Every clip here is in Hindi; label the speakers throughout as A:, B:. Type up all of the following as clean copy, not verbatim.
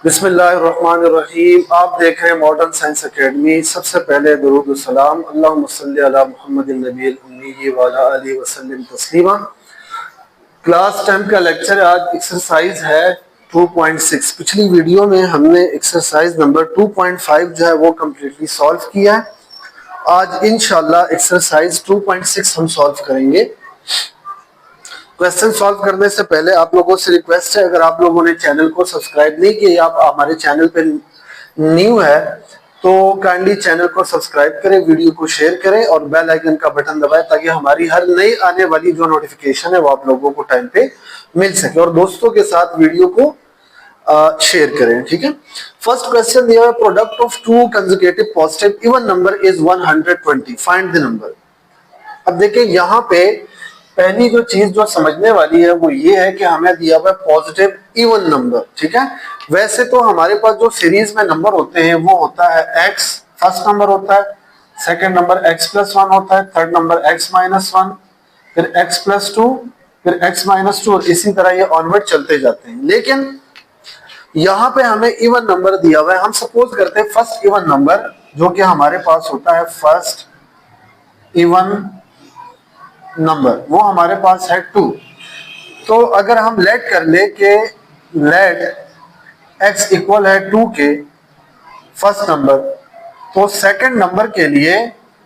A: बिस्मिल्लाहिर्रहमानिर्रहीम। आप देख रहे हैं मॉडर्न साइंस एकेडमी। सबसे पहले दुरूद सलाम अल्लाहुम्मा सल्ली अला मुहम्मदिन नबील उम्मी व अला आलिहि वसल्लम तस्लीमा। क्लास 10 का लेक्चर आज एक्सरसाइज है 2.6। पिछली वीडियो में हमने एक्सरसाइज नंबर 2.5 जो है वो कम्प्लीटली सॉल्व किया है। आज इंशाल्लाह एक्सरसाइज 2.6 हम सॉल्व करेंगे। क्वेश्चन सॉल्व करने से पहले आप लोगों से रिक्वेस्ट है, अगर आप लोगों ने चैनल को सब्सक्राइब नहीं किया या आप हमारे चैनल पे न्यू है तो काइंडली चैनल को सब्सक्राइब करें, वीडियो को शेयर करें और बेल आइकन का बटन दबाएं ताकि हमारी हर नई आने वाली जो नोटिफिकेशन है वो आप लोगों को टाइम पे मिल सके। और दोस्तों के साथ वीडियो को शेयर करें, ठीक है। फर्स्ट क्वेश्चन दिया है, product of two consecutive positive even number is 120, find the number. अब देखिए यहाँ पे पहली जो चीज जो समझने वाली है वो ये है कि हमें दिया हुआ है पॉजिटिव इवन नंबर, ठीक है। वैसे तो हमारे पास जो सीरीज में नंबर होते हैं वो होता है x, फर्स्ट नंबर होता है, सेकंड नंबर x+1 होता है, थर्ड नंबर x-1, फिर x+2, फिर x-2 और इसी तरह ये ऑनवर्ड चलते जाते हैं। लेकिन यहाँ पे हमें इवन नंबर दिया हुआ है। हम सपोज करते हैं फर्स्ट इवन नंबर जो कि हमारे पास होता है फर्स्ट इवन नंबर, वो हमारे पास है 2। तो अगर हम लेट कर ले कि लेट x इक्वल है 2 के फर्स्ट नंबर, तो सेकंड नंबर के लिए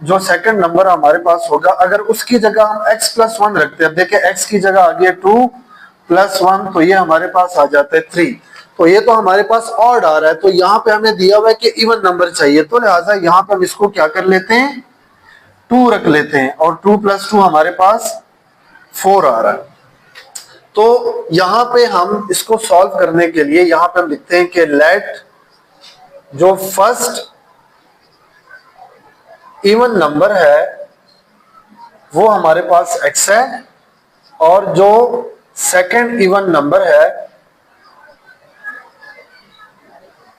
A: जो सेकंड नंबर हमारे पास होगा अगर उसकी जगह हम x+1 रखते हैं, देखिए x की जगह आ गया 2+1 तो ये हमारे पास आ जाता है 3। तो ये तो हमारे पास ऑड आ रहा है, तो यहाँ पे हमें दिया हुआ है कि इवन नंबर चाहिए, तो लिहाजा यहाँ पे हम इसको क्या कर लेते हैं 2 रख लेते हैं और 2+2 हमारे पास 4 आ रहा है। तो यहां पे हम इसको सॉल्व करने के लिए यहां पे हम लिखते हैं कि लेट जो फर्स्ट इवन नंबर है वो हमारे पास x है और जो सेकंड इवन नंबर है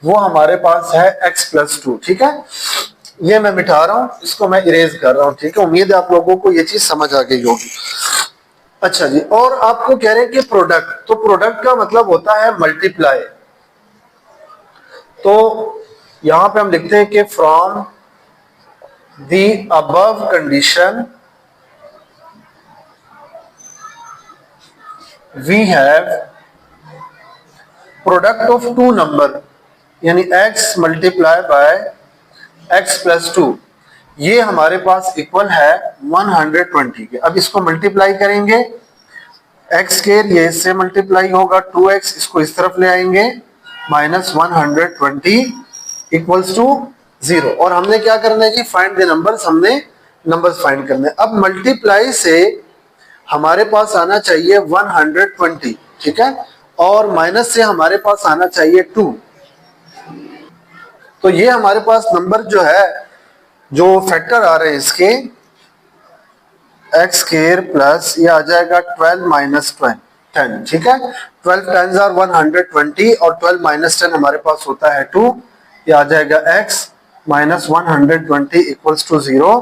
A: वो हमारे पास है x+2, ठीक है। ये मैं मिटा रहा हूं, इसको मैं इरेज कर रहा हूं, ठीक है। उम्मीद है आप लोगों को ये चीज समझ आ गई होगी। अच्छा जी, और आपको कह रहे हैं कि प्रोडक्ट, तो प्रोडक्ट का मतलब होता है मल्टीप्लाई। तो यहां पे हम लिखते हैं कि from the above condition we have product of two number यानी x मल्टीप्लाई बाय x+2, ये हमारे पास इक्वल है 120 के। अब इसको मल्टीप्लाई करेंगे, x के लिए इससे मल्टीप्लाई होगा 2x, इसको इस तरफ ले आएंगे -120 इक्वल्स टू 0। और हमने क्या करना है जी, फाइंड द नंबर्स, हमने नंबर्स फाइंड करने। अब मल्टीप्लाई से हमारे पास आना चाहिए 120, ठीक है, और माइनस से हमारे पास आना चाहिए 2। तो ये हमारे पास नंबर जो है, जो फैक्टर आ रहे हैं इसके x स्क्वायर प्लस ये आ जाएगा 12 माइनस 10, ठीक है। 12 टाइम्स आर 120 और 12 माइनस 10 हमारे पास होता है 2। ये आ जाएगा x minus 120 equals to 0।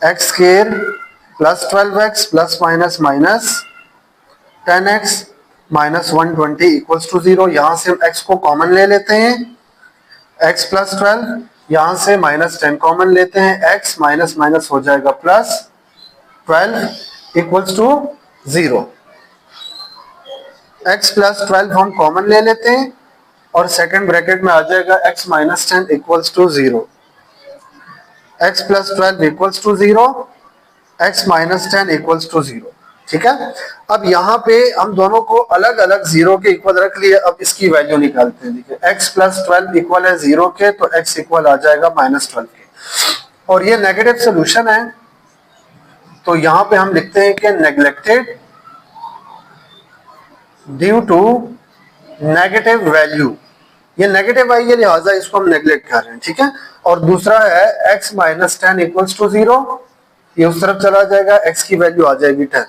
A: x square plus 12x plus minus minus 10x minus 120 equals to 0। यहां से हम x को कॉमन ले लेते हैं, x प्लस 12, यहां से माइनस 10 कॉमन लेते हैं, x माइनस माइनस हो जाएगा plus 12 equals to 0। x plus 12 हम कॉमन ले लेते हैं और सेकंड ब्रैकेट में आ जाएगा x minus 10 equals to 0। x plus 12 equals to 0, x minus 10 equals to 0, ठीक है। अब यहाँ पे हम दोनों को अलग अलग 0 के इक्वल रख लिए। अब इसकी वैल्यू निकालते हैं। देखिए x प्लस 12 इक्वल है 0 के, तो x इक्वल आ जाएगा -12 के, और ये नेगेटिव सोल्यूशन है। तो यहां पे हम लिखते हैं कि neglected due to negative value, ये नेगेटिव आई है लिहाजा इसको हम नेग्लेक्ट कर रहे हैं, ठीक है। और दूसरा है x माइनस 10 इक्वल्स टू 0, ये उस तरफ चला जाएगा, x की वैल्यू आ जाएगी 10।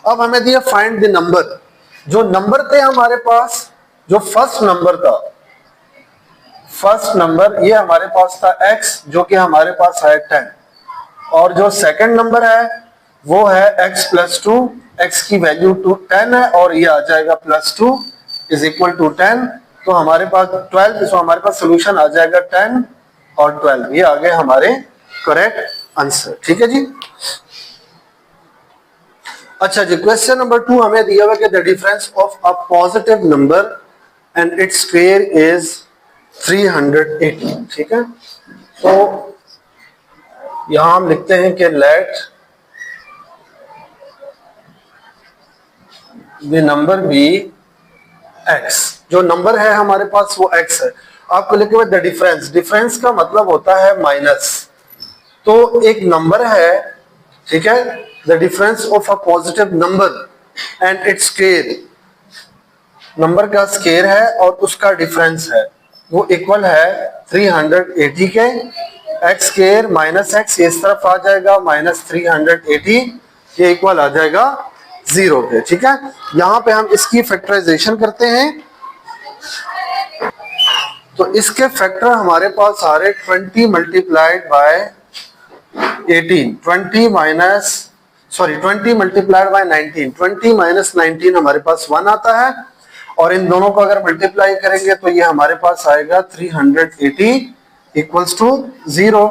A: अब हमें दिया फाइंड द नंबर। जो नंबर थे हमारे पास, जो फर्स्ट नंबर था, फर्स्ट नंबर ये हमारे पास था x जो कि हमारे पास है 10, और जो सेकंड नंबर है वो है x+2, x की वैल्यू 10 है और ये आ जाएगा +2 इज इक्वल टू 10। तो हमारे पास 12, तो हमारे पास सोल्यूशन आ जाएगा 10 और 12, ये आ गए हमारे करेक्ट आंसर। ठीक है जी। अच्छा जी, क्वेश्चन नंबर 2 हमें दिया हुआ कि the difference of a positive number and its square is 380। ठीक है, तो यहां हम लिखते हैं कि let the number be x. जो नंबर है हमारे पास वो एक्स है। आपको लिखे हुए द डिफरेंस, डिफरेंस का मतलब होता है माइनस। तो एक नंबर है, ठीक है, the difference of a positive number and its square, number का स्क्वायर है और उसका डिफरेंस है, वो इक्वल है 380 के। एक्स स्क्वायर माइनस एक्स इस तरफ आ जाएगा, माइनस 380, ये इक्वल आ जाएगा 0 के। ठीक है, यहां पे हम इसकी फैक्टराइजेशन करते हैं। तो इसके फैक्टर हमारे पास आ रहे 20 multiplied by 18, 20 multiplied by 19, 20 minus 19 हमारे पास 1 आता है, और इन दोनों को अगर मल्टीप्लाई करेंगे तो ये हमारे पास आएगा 380 equals to 0।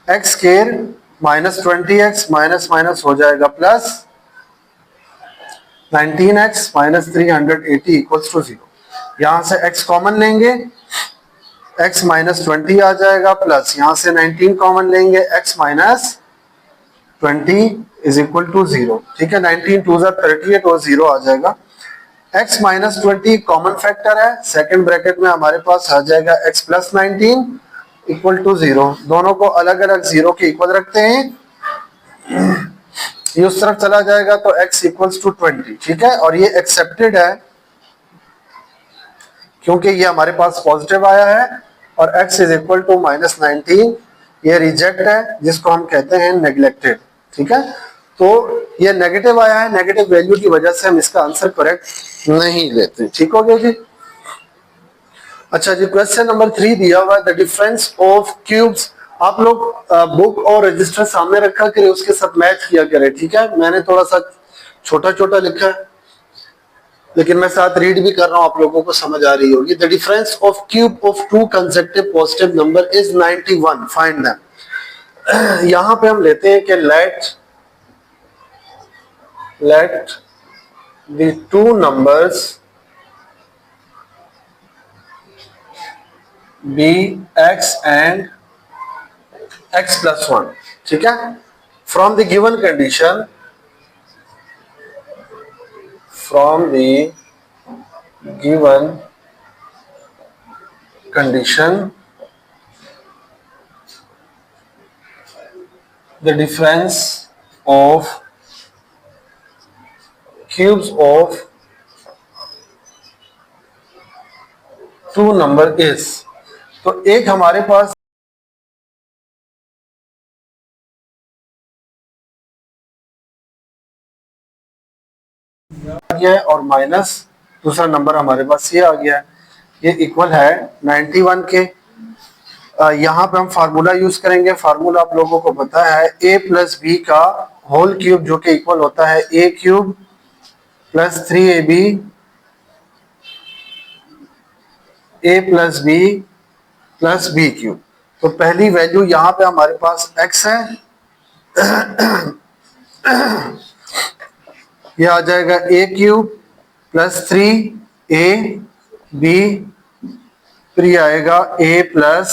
A: X square minus 20x minus minus हो जाएगा plus 19x minus 380 equals to 0। यहां से x कॉमन लेंगे, x माइनस 20 आ जाएगा, प्लस यहां से 19 कॉमन लेंगे, x minus 20 is equal to 0। ठीक है, 19 2 38 और 0 आ जाएगा। x माइनस 20 कॉमन फैक्टर है, सेकंड ब्रैकेट में हमारे पास आ जाएगा x प्लस 19 इक्वल टू 0। दोनों को अलग अलग 0 के इक्वल रखते हैं, ये उस तरफ चला जाएगा तो x इक्वल्स टू 20। ठीक है, और ये एक्सेप्टेड है क्योंकि ये हमारे पास पॉजिटिव आया है, और x is equal to minus 19 ये रिजेक्ट है, जिसको हम कहते हैं नेग्लेक्टेड। ठीक है, तो ये नेगेटिव आया है, नेगेटिव वैल्यू की वजह से हम इसका आंसर करेक्ट नहीं लेते। ठीक हो गया जी। अच्छा जी, क्वेश्चन नंबर 3 दिया हुआ है द डिफरेंस ऑफ क्यूब्स। आप लोग बुक और रजिस्टर सामने रखा करें, उसके साथ मैच किया करें। ठीक है, मैंने थोड़ा सा छोटा छोटा लिखा है, लेकिन मैं साथ रीड भी कर रहा हूं, आप लोगों को समझ आ रही होगी। The difference of cube of 2 consecutive positive number is 91, find them. यहां पे हम लेते हैं कि late the two numbers be x and x plus 1। ठीक है, from the given condition the difference of cubes of 2 number is। तो एक हमारे पास गया है और माइनस दूसरा नंबर हमारे पास ये आ गया है, ये इक्वल है 91 के। यहाँ पे हम फार्मूला यूज करेंगे। फार्मूला आप लोगों को पता है, a प्लस बी का होल क्यूब जो कि इक्वल होता है a cube plus 3ab a plus b plus b cube. तो पहली वैल्यू यहाँ पे हमारे पास x है, ये आ जाएगा a क्यूब प्लस 3ab, फिर ये आएगा a प्लस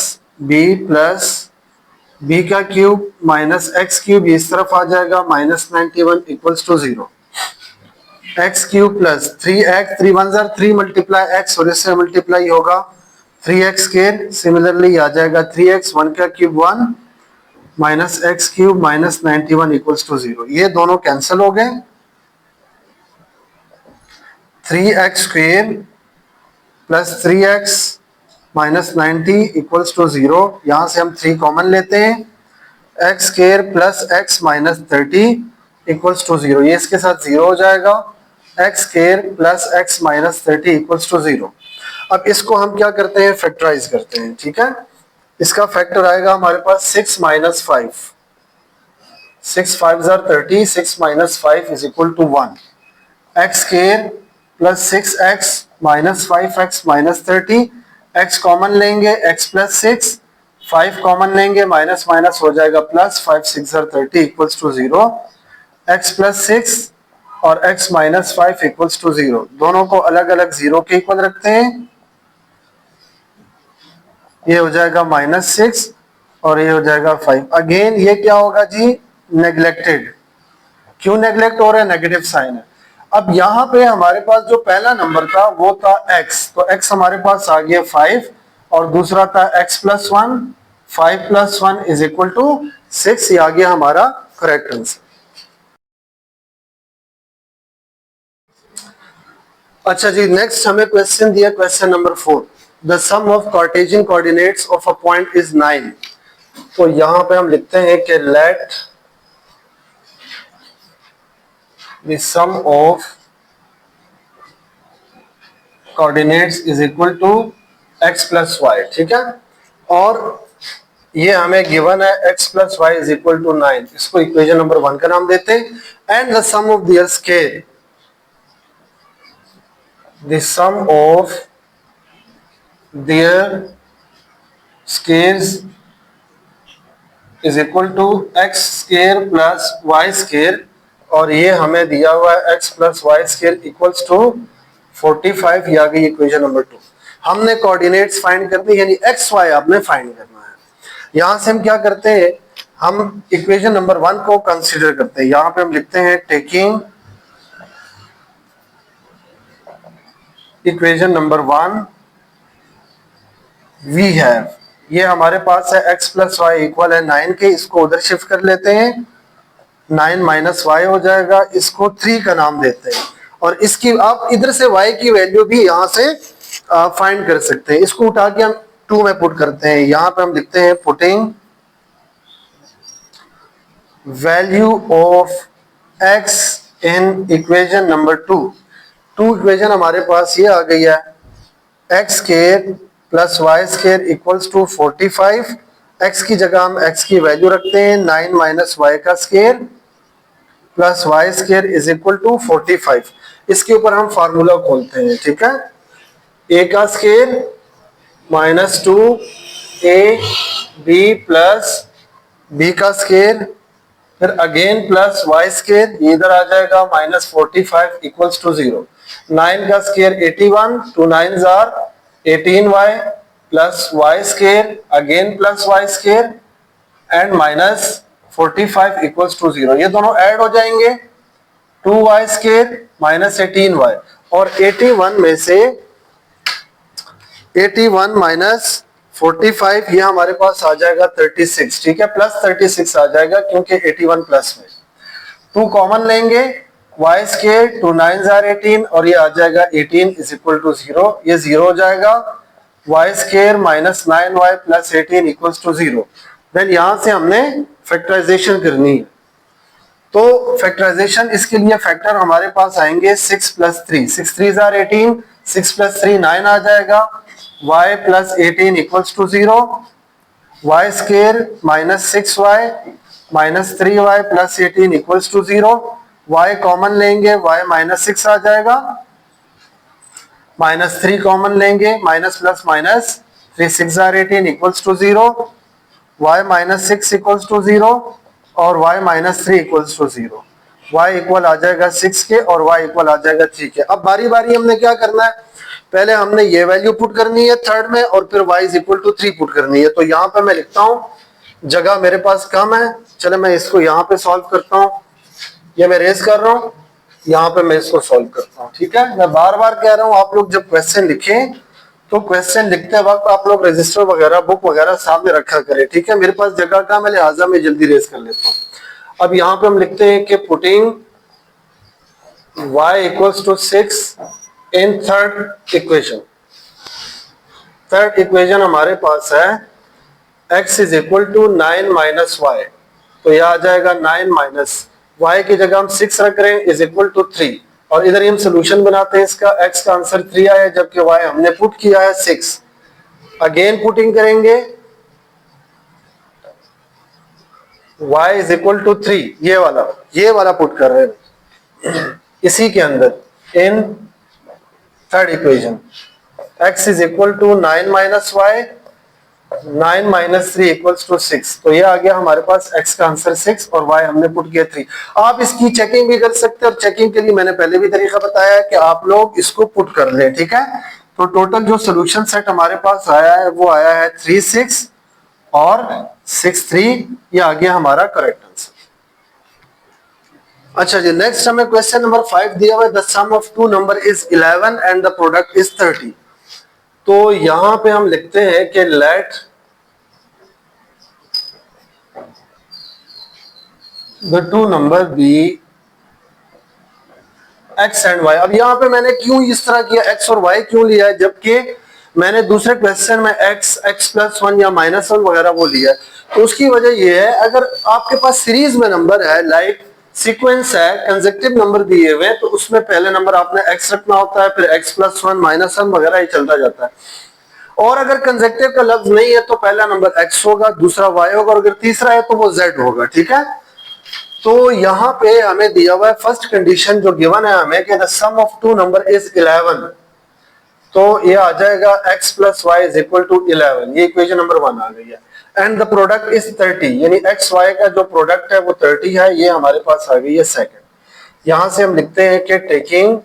A: बी का क्यूब माइनस एक्स क्यूब, इस तरफ आ जाएगा minus 91 equals to 0। X cube plus 3x, 3 1 3 multiply x और इससे मल्टीप्लाई होगा 3x स्क्वायर। सिमिलरली आ जाएगा 3x, 1 का cube 1 minus x cube minus 91 equals to 0। ये दोनों कैंसिल हो गए। 3x square plus 3x minus 90 equals to 0। यहां से हम 3 कॉमन लेते हैं, x square plus x minus 30 equals to 0, ये इसके साथ 0 हो जाएगा। X square plus x minus 30 equals to 0। अब इसको हम क्या करते हैं, फैक्टराइज करते हैं। ठीक है, इसका फैक्टर आएगा हमारे पास 6 minus 5, 6 5 30, 6 minus 5 is equal to 1। X square plus 6x -5x -30, x common लेंगे x + 6, 5 कॉमन लेंगे माइनस माइनस हो जाएगा प्लस, 5 6 30 इक्वल्स टू 0, x + 6 और x - 5 इक्वल्स टू 0। दोनों को अलग अलग 0 के इक्वल रखते हैं, ये हो जाएगा -6 और ये हो जाएगा 5। अगेन ये क्या होगा जी, नेग्लेक्टेड। क्यों नेग्लेक्ट हो रहा है, नेगेटिव साइन है। अब यहाँ पे हमारे पास जो पहला नंबर था वो था x, तो x हमारे पास आ गया 5 और दूसरा था x + 1, 5 + 1 = 6, ये आ गया हमारा करेक्ट आंसर। अच्छा जी, नेक्स्ट हमें क्वेश्चन दिया, question number 4, the sum of cartesian coordinates of a point is 9। तो यहाँ पे हम लिखते हैं कि let the sum of coordinates is equal to x + y, ठीक है। और ये हमें गिवन है x + y = 9, इसको इक्वेशन नंबर 1 का नाम देते हैं। And the sum of their scale, the sum of their scales is equal to x square plus y square, और ये हमें दिया हुआ है x + y square equals to 45, ये आ गई इक्वेशन नंबर 2। हमने कोऑर्डिनेट्स फाइंड कर दी, यानी x y आपने फाइंड करना है। यहां से हम क्या करते हैं, हम इक्वेशन नंबर 1 को कंसीडर करते हैं। यहां पे हम लिखते हैं taking equation number 1 we have, ये हमारे पास है x + y = 9 के, इसको उधर शिफ्ट कर लेते हैं, 9 - y हो जाएगा, इसको 3 का नाम देते हैं। और इसकी आप इधर से y की वैल्यू भी यहां से फाइंड कर सकते हैं। इसको उठा के हम 2 में पुट करते हैं। यहां पे हम लिखते हैं putting value of x in equation number 2। 2 equation हमारे पास ये आ गई है, x square + y square = 45। x की जगह हम x की वैल्यू रखते हैं, 9 - y का स्क्वायर + y स्क्वायर = 45। इसके ऊपर हम फार्मूला खोलते हैं, ठीक है। a का स्क्वायर -2ab + b का स्क्वायर, फिर अगेन प्लस y स्क्वायर, ये इधर आ जाएगा -45 = 0। 9 का square 81, 2 9s are 18y plus y square again plus y square and -45 = 0। ये दोनों ऐड हो जाएंगे, 2y स्क्वायर -18y, और 81 में से 81 - 45 ये हमारे पास आ जाएगा 36, ठीक है, +36 आ जाएगा क्योंकि 81 प्लस में 2 कॉमन लेंगे, y स्क्वायर 2 9s are 18 और ये आ जाएगा 18 = 0, ये 0 हो जाएगा, y स्क्वायर -9y + 18 = 0। देन यहां से हमने फैक्टराइजेशन करनी है, तो फैक्टराइजेशन इसके लिए फैक्टर हमारे पास आएंगे 6 + 3, 6 3s are 18, 6 + 3 9 आ जाएगा, y + 18 = 0, y square -6y -3y + 18 = 0, y common लेंगे, y -6 आ जाएगा, -3 कॉमन लेंगे, minus plus minus 3 6 are 18 = 0, y -6 = 0 और y -3 = 0, y इक्वल आ जाएगा 6 के और y इक्वल आ जाएगा 3 के। अब बारी बारी हमने क्या करना है, पहले हमने ये वैल्यू पुट करनी है थर्ड में और फिर y = 3 पुट करनी है। तो यहाँ पे मैं लिखता हूँ, जगह मेरे पास कम है, चले मैं इसको यहाँ पे सॉल्व करता हूँ, ये मैं रेस कर रहा हूँ, यहाँ पे मैं इसको सॉल्व करता हूँ, ठीक है। मैं बार बार कह रहा हूँ, आप लोग जब क्वेश्चन लिखें तो क्वेश्चन लिखते वक्त आप लोग रजिस्टर वगैरह बुक वगैरह सामने रखा करें, ठीक है। मेरे पास जगह का मैं लिहाजा में जल्दी रेस कर लेता हूँ। अब यहाँ पे हम लिखते हैं कि पुटिंग y = 6 इन थर्ड इक्वेशन। थर्ड इक्वेशन हमारे पास है x = 9 - y, तो यह आ जाएगा 9 माइनस y की जगह हम 6 रख रहे हैं = 3, और इधर हम सोल्यूशन बनाते हैं इसका, x का आंसर 3 आया जबकि y हमने पुट किया है 6। अगेन पुटिंग करेंगे y = 3, ये वाला पुट कर रहे हैं इसी के अंदर in third equation, x is equal to 9 minus y, 9 minus 3 equals to 6। तो ये आ गया हमारे पास x का आंसर 6 और y हमने पुट किया 3। आप इसकी चेकिंग भी कर सकते हैं और चेकिंग के लिए मैंने पहले भी तरीका बताया है कि आप लोग इसको पुट कर लें, ठीक है। तो टोटल जो सोल्यूशन सेट हमारे पास आया है वो आया है 3 6 और 6 3, ये आ गया हमारा करेक्ट आंसर। अच्छा जी, नेक्स्ट हमें क्वेश्चन नंबर 5 दिया हुआ है, the sum of two number is 11 and the product is 30। तो यहां पे हम लिखते हैं कि let the two number be x and y। अब यहां पे मैंने क्यों इस तरह किया, x और y क्यों लिया है, जबकि मैंने दूसरे क्वेश्चन में x प्लस 1 या माइनस 1 वगैरह वो लिया है। तो उसकी वजह ये है, अगर आपके पास सीरीज में नंबर है, लाइक सीक्वेंस है, कंसेक्टिव नंबर दिए हुए, तो उसमें पहले नंबर आपने x रखना होता है, फिर x प्लस 1 माइनस 1 वगैरह ही चलता जाता है। और अगर कंसेक्टिव का लफ्ज नहीं है तो पहला नंबर x होगा, दूसरा y होगा, और अगर तीसरा है तो वो z होगा, ठीक है। तो यहाँ पे हमें दिया हुआ है फर्स्ट कंडीशन जो गिवन है हमें कि the sum of two number is 11। तो ये आ जाएगा x plus y is equal to 11, ये इक्वेशन नंबर 1 आ गई है। एंड द प्रोडक्ट इज 30, यानी x y का जो प्रोडक्ट है वो 30 है, ये हमारे पास आ गई है सेकंड। यहां से हम लिखते हैं कि टेकिंग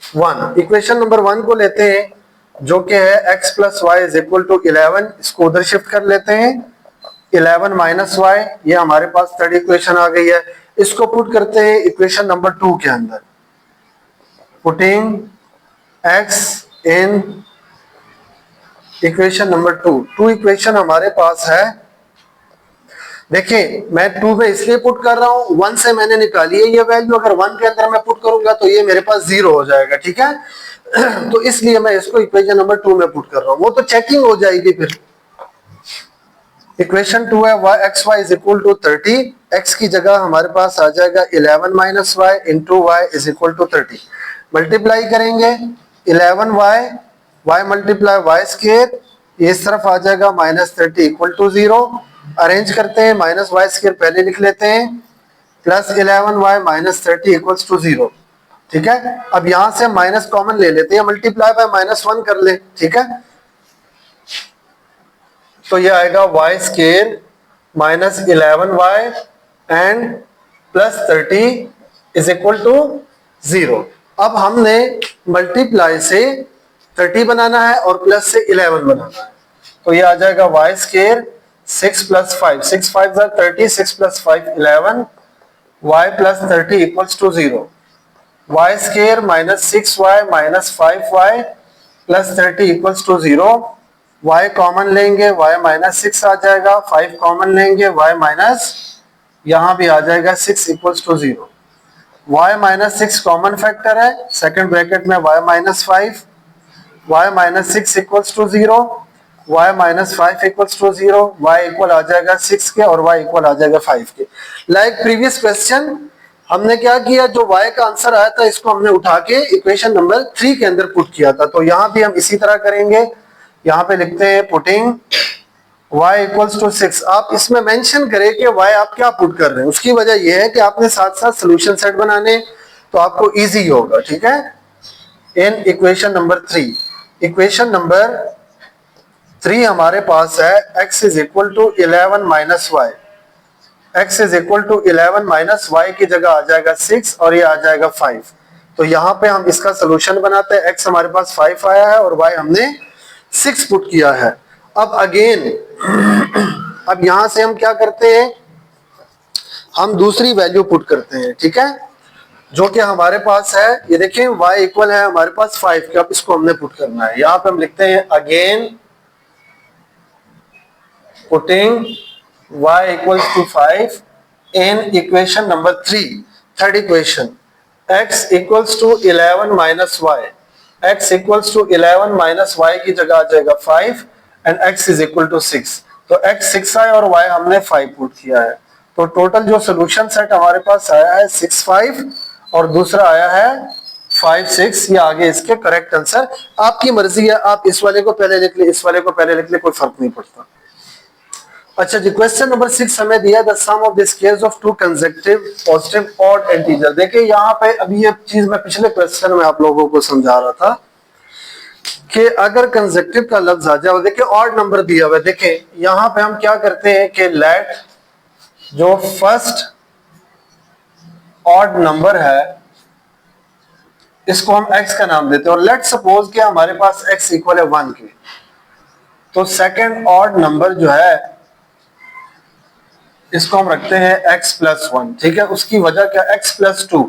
A: 1, इक्वेशन नंबर 1 को लेते हैं जो कि है x plus y is equal to 11, इसको उधर शिफ्ट कर लेते हैं, 11 माइनस वाई, ये हमारे पास थर्ड इक्वेशन आ गई है। इसको पुट करते हैं इक्वेशन नंबर 2 के अंदर, पुटिंग x इन इक्वेशन नंबर 2 इक्वेशन हमारे पास है। देखिए मैं 2 में इसलिए पुट कर रहा हूं, 1 से मैंने निकाली है ये वैल्यू, अगर 1 के अंदर मैं पुट करूंगा तो ये मेरे पास 0 हो जाएगा, ठीक है। तो इसलिए मैं इसको इक्वेशन नंबर 2 में पुट कर रहा हूं, वो तो चेकिंग हो जाएगी फिर। इक्वेशन 2 है x y is equal to 30, x की जगह हमारे पास आ जाएगा 11 minus y into y is equal to 30। Multiply करेंगे 11y, y multiply Y square, इस तरफ आ जाएगा माइनस 30 इक्वल टू 0। अरेंज करते हैं, माइनस वाई स्क्वायर पहले लिख लेते हैं, plus 11y minus 30 equals to 0, ठीक है। अब यहां से माइनस कॉमन ले लेते हैं, मल्टीप्लाई बाय माइनस 1 कर ले, ठीक है। तो ये आएगा y square minus 11y and plus 30 is equal to 0। अब हमने मल्टीप्लाई से 30 बनाना है और प्लस से 11 बनाना है, तो ये आ जाएगा y square 6 plus 5, 6 5 30, 6 plus 5 11, y plus 30 equals to 0। Y square minus 6y minus 5y plus 30 equals to 0। y common लेंगे, y माइनस 6 आ जाएगा, 5 कॉमन लेंगे, y माइनस यहां भी आ जाएगा 6 equals to 0। y minus 6 common factor है, सेकंड ब्रैकेट में y minus 5, y minus 6 equals to 0, y minus 5 equals to 0, y equal आ जाएगा 6 के और y इक्वल आ जाएगा 5 के। लाइक प्रीवियस क्वेश्चन हमने क्या किया, जो y का आंसर आया था इसको हमने उठा के इक्वेशन नंबर 3 के अंदर पुट किया था। तो यहां भी हम इसी तरह करेंगे, यहां पे लिखते हैं पुटिंग y इक्वल्स टू 6। आप इसमें मेंशन करें कि y आप क्या पुट कर रहे हैं, उसकी वजह यह है कि आपने साथ साथ सोल्यूशन सेट बनाने, तो आपको इजी होगा, ठीक है। In equation number 3, equation number 3 हमारे पास है x is equal to 11 minus y, x is equal to 11 minus y की जगह आ जाएगा 6 और ये आ जाएगा 5। तो यहां पे हम इसका सोल्यूशन बनाते हैं, x हमारे पास 5 आया है और y हमने 6 पुट किया है। अब अगेन अब यहां से हम क्या करते हैं, हम दूसरी वैल्यू पुट करते हैं, ठीक है, जो कि हमारे पास है, ये देखें y इक्वल है हमारे पास 5 के। अब इसको हमने पुट करना है, यहां पे हम लिखते हैं again putting y equals to 5 in equation number 3, third equation, x equals to 11 minus y, x equals to 11 minus y की जगह आ जाएगा 5 and x is equal to 6। तो x 6 आया और y हमने 5 पुट किया है। तो टोटल जो सोल्यूशन सेट हमारे पास आया है 6 5 और दूसरा आया है 5 6, ये आगे इसके करेक्ट आंसर। आपकी मर्जी है, आप इस वाले को पहले लिख ले, इस वाले को पहले लिख ले, कोई फर्क नहीं पड़ता। अच्छा जी, क्वेश्चन नंबर 6 हमें दिया the sum of the squares of two consecutive positive odd integer. देखिए यहाँ पे अभी ये चीज मैं पिछले क्वेश्चन में आप लोगों को समझा रहा था कि अगर कंसेक्यूटिव का लफ्ज आ जाए, देखिए ऑड नंबर दिया हुआ है, देखिए यहाँ पे हम क्या करते हैं कि लेट जो फर्स्ट ऑड नंबर है इसको हम x का नाम देते हैं, और लेट सपोज कि हमारे पास x इक्वल है 1 के, तो सेकंड ऑड नंबर जो है इसको हम रखते हैं x प्लस 1। ठीक है, उसकी वजह क्या, x प्लस 2,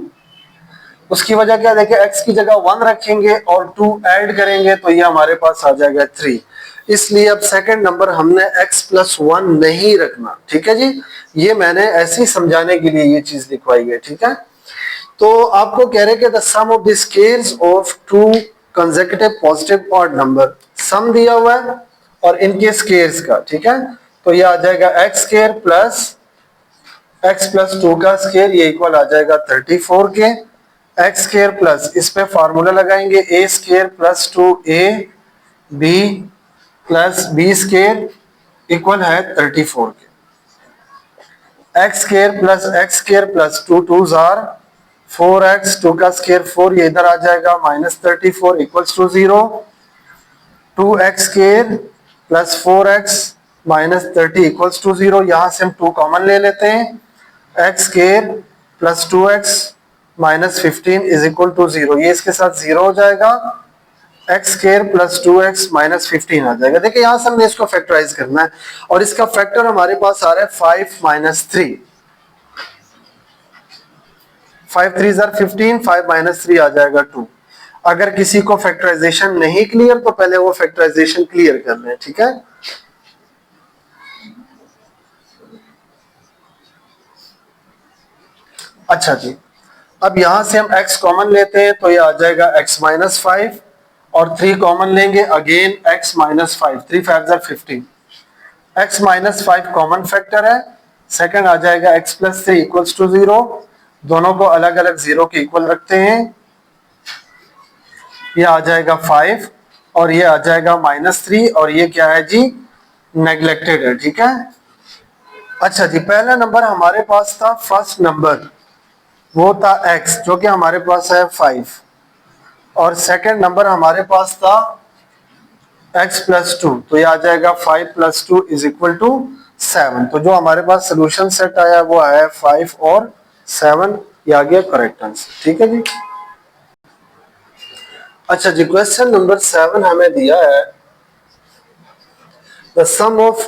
A: उसकी वजह क्या, देखिए x की जगह 1 रखेंगे और 2 ऐड करेंगे तो ये हमारे पास आ जाएगा 3। इसलिए अब सेकंड नंबर हमने x प्लस 1 नहीं रखना। ठीक है जी, ये मैंने ऐसे ही समझाने के लिए ये चीज लिखवाई है। ठीक है, तो आपको कह रहे हैं कि the sum of the squares of two consecutive positive odd number, sum दिया हुआ है और इनके स्क्वायर्स का। ठीक है, तो ये आ जाएगा x square plus x plus 2 का स्क्वायर, ये इक्वल आ जाएगा 34 के। x स्क्वायर प्लस, इस पे फार्मूला लगाएंगे, a square plus 2a b plus b square equal है 34 के। x square plus 2 2 jar 4x, 2 का स्क्वायर 4, ये इधर आ जाएगा minus 34 equals to 0। 2x square plus 4x minus 30 equals to 0। यहां से हम 2 कॉमन ले लेते हैं, x square plus 2x minus 15 is equal to 0, ये इसके साथ 0 हो जाएगा। x square plus 2x minus 15 आ जाएगा। देखिए यहां से हमने इसको फैक्टराइज करना है और इसका फैक्टर हमारे पास आ रहा है 5 माइनस 3, 5 3 जार 15, 5 माइनस 3 आ जाएगा 2। अगर किसी को फैक्टराइजेशन नहीं क्लियर तो पहले वो फैक्टराइजेशन क्लियर कर लें। ठीक है, अच्छा जी, अब यहां से हम x कॉमन लेते हैं तो ये आ जाएगा x माइनस 5 और 3 कॉमन लेंगे, again x minus 5, 3 5 jar 15, x minus 5 common factor है। सेकंड आ जाएगा x प्लस 3 इक्वल्स टू 0, दोनों को अलग अलग 0 के इक्वल रखते हैं, ये आ जाएगा 5 और ये आ जाएगा माइनस 3 और ये क्या है जी, नेग्लेक्टेड है। ठीक है, अच्छा जी, पहला नंबर हमारे पास था, फर्स्ट नंबर वो था x जो कि हमारे पास है 5, और सेकंड नंबर हमारे पास था x प्लस 2, तो ये आ जाएगा 5 प्लस 2 इज इक्वल टू 7। तो जो हमारे पास सोल्यूशन सेट आया वो है 5 और 7, ये आ गया करेक्ट आंसर। ठीक है जी, अच्छा जी, क्वेश्चन नंबर 7 हमें दिया है the sum of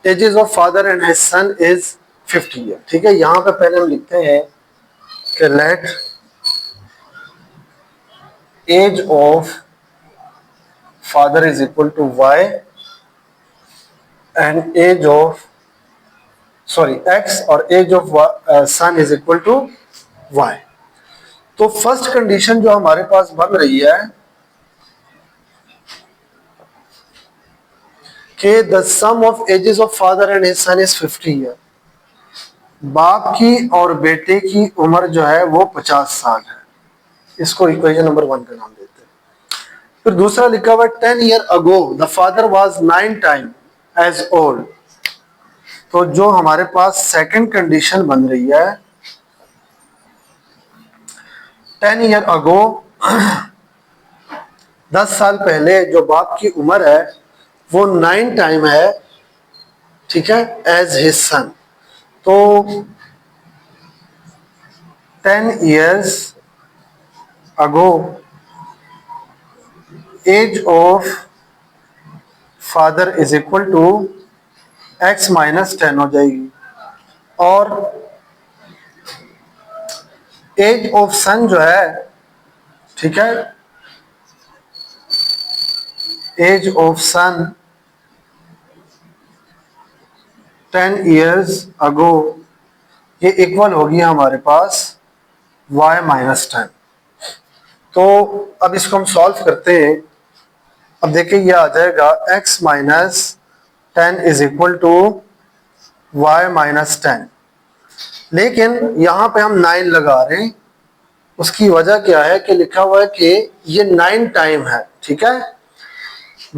A: ages of father and his son is 50 year. ठीक है, यहां पे पहले हम लिखते हैं कि let age of father is equal to y and age of x और age of son is equal to y। तो फर्स्ट कंडीशन जो हमारे पास बन रही है कि the sum of ages of father and his son is 50 year, बाप की और बेटे की उम्र जो है वो 50 साल है, इसको इक्वेशन नंबर 1 का नाम देते हैं। फिर दूसरा लिखा हुआ 10 year ago the father was 9 time age old. तो जो हमारे पास सेकंड कंडीशन बन रही है 10 ईयर अगो 10 साल पहले जो बाप की उम्र है वो 9 टाइम है। ठीक है, एज हिज सन, तो 10 years ago age of father is equal to x minus 10 हो जाएगी, और एज ऑफ सन जो है, ठीक है, age of son 10 years ago ये इक्वल होगी हमारे पास y माइनस 10। तो अब इसको हम सॉल्व करते हैं। अब देखिए ये आ जाएगा x minus 10 is equal to y minus 10, लेकिन यहाँ पे हम 9 लगा रहे हैं। उसकी वजह क्या है कि लिखा हुआ है कि ये 9 टाइम है। ठीक है,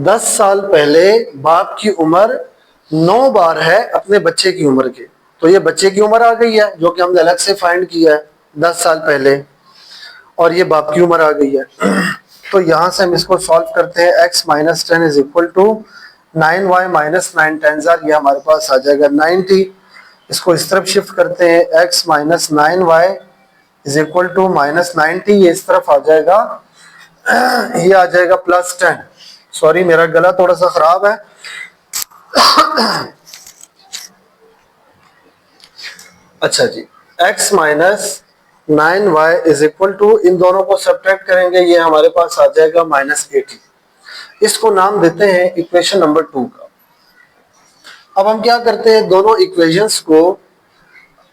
A: 10 साल पहले बाप की उम्र 9 बार है अपने बच्चे की उम्र के। तो ये बच्चे की उम्र आ गई है जो कि हमने अलग से फाइंड किया है 10 साल पहले, और ये बाप की उम्र आ गई है। तो यहाँ से हम इसको सॉल्व करते हैं। x minus 10 is equal to 9y minus 9 10 ये हमारे पास आ जाएगा 90। इसको इस तरफ शिफ्ट करते हैं, x minus 9y is equal to minus 90, ये इस तरफ आ जाएगा, ये आ जाएगा प्लस 10। सॉरी मेरा गला थोड़ा सा खराब है। अच्छा जी, x minus 9y is equal to, इन दोनों को सब्ट्रैक्ट करेंगे, ये हमारे पास आ जाएगा माइनस 80। इसको नाम देते हैं इक्वेशन नंबर 2 का। अब हम क्या करते हैं, दोनों इक्वेशंस को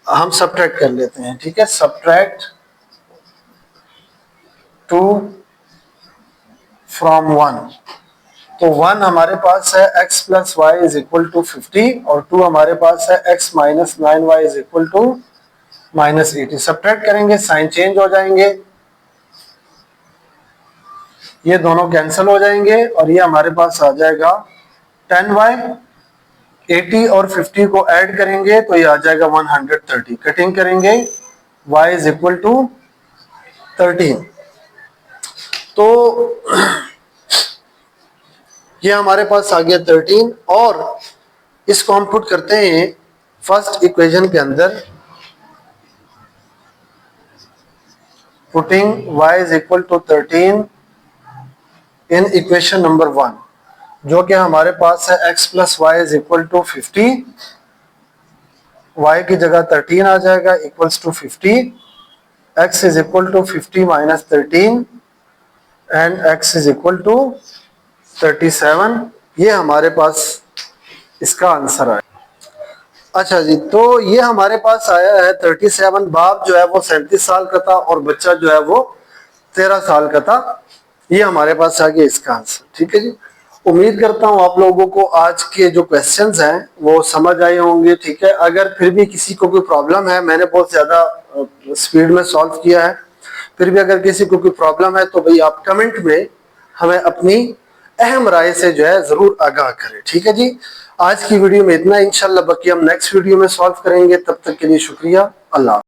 A: हम सब्ट्रैक्ट कर लेते हैं। ठीक है, सब्ट्रैक्ट 2 फ्रॉम 1। तो 1 हमारे पास है x plus y is equal to 50 और 2 हमारे पास है x minus 9y is equal to minus 80। Subtract करेंगे, साइन चेंज हो जाएंगे, ये दोनों कैंसिल हो जाएंगे और ये हमारे पास आ जाएगा 10y। 80 और 50 को ऐड करेंगे तो ये आ जाएगा 130। कटिंग करेंगे, y इज इक्वल टू 13। तो ये हमारे पास आ गया 13 और इसको हम पुट करते हैं फर्स्ट इक्वेशन के अंदर। Putting y is equal to 13 in equation number 1, जो कि हमारे पास है x plus y is equal to 50। y की जगह 13 आ जाएगा equals to 50। x is equal to 50 minus 13 and x is equal to 37। ये हमारे पास इसका आंसर आया। अच्छा जी, तो ये हमारे पास आया है 37। बाप जो है वो 37 साल का था और बच्चा जो है वो 13 साल का था। ये हमारे पास आ गया इसका आंसर। ठीक है जी, उम्मीद करता हूँ आप लोगों को आज के जो क्वेश्चंस हैं वो समझ आए होंगे। ठीक है, अगर फिर भी किसी को कोई प्रॉब्लम है, मैंने बहुत ज़्यादा स्पीड में सॉल्व किया है, फिर भी अगर किसी को कोई प्रॉब्लम है तो भाई आप कमेंट में हमें अपनी अहम राय से जो है ज़रूर आगाह करें। ठीक है जी, आज की वीडियो में इतना, इंशाल्लाह बाकी हम नेक्स्ट वीडियो में सॉल्व करेंगे। तब तक के लिए शुक्रिया, अल्लाह।